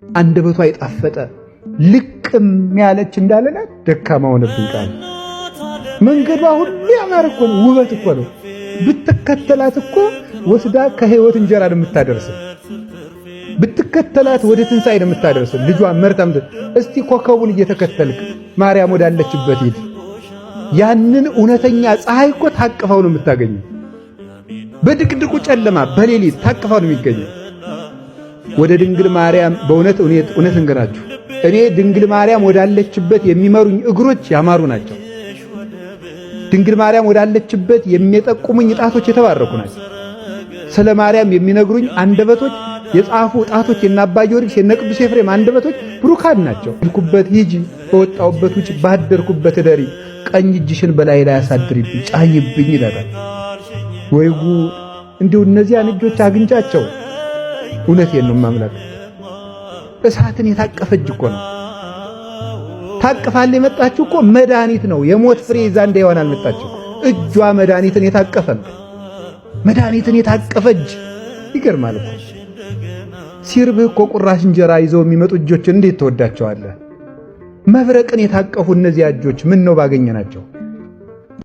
አንደበቷ የጣፈጠ ልቅም ያለች እንዳለና ደካማ ሆነብኝ ቃል መንገዷ ሁሉ ያማረ እኮ ነው፣ ውበት እኮ ነው። ብትከተላት እኮ ወስዳ ከህይወት እንጀራ የምታደርስ ብትከተላት ወደ ትንሣኤ የምታደርስ ልጇ መርታም እስቲ ኮከቡን እየተከተልክ ማርያም ወዳለችበት ሂድ። ያንን እውነተኛ ፀሐይ እኮ ታቅፈው ነው የምታገኘው። በድቅድቁ ጨለማ በሌሊት ታቅፈው ነው የሚገኘው። ወደ ድንግል ማርያም በእውነት እንገራችሁ እኔ ድንግል ማርያም ወዳለችበት የሚመሩኝ እግሮች ያማሩ ናቸው። ድንግል ማርያም ወዳለችበት የሚጠቁሙኝ ጣቶች የተባረኩ ናቸው። ስለ ማርያም የሚነግሩኝ አንደበቶች የጻፉ ጣቶች የነ አባ ጊዮርጊስ የነ ቅዱስ ኤፍሬም አንደበቶች ብሩካን ናቸው። ልኩበት ሂጂ፣ በወጣውበት ውጭ፣ ባደርኩበት እደሪ፣ ቀኝ እጅሽን በላይ ላይ አሳድሪብኝ፣ ጫኝብኝ ይላል። ወይ ጉድ! እንዲሁ እነዚያን እጆች አግኝቻቸው እውነቴን ነው ማምላክ እሳትን የታቀፈ እጅ እኮ ነው። ታቅፋል የመጣችው እኮ መድኃኒት ነው። የሞት ፍሬ ይዛ እንዳይሆን አልመጣችው። እጇ መድኃኒትን የታቀፈ ነው። መድኃኒትን የታቀፈ እጅ ይገርማል እኮ። ሲርብህ እኮ ቁራሽ እንጀራ ይዘው የሚመጡ እጆችን እንዴት ተወዳቸዋለህ? መብረቅን የታቀፉ እነዚያ እጆች ምን ነው ባገኘናቸው።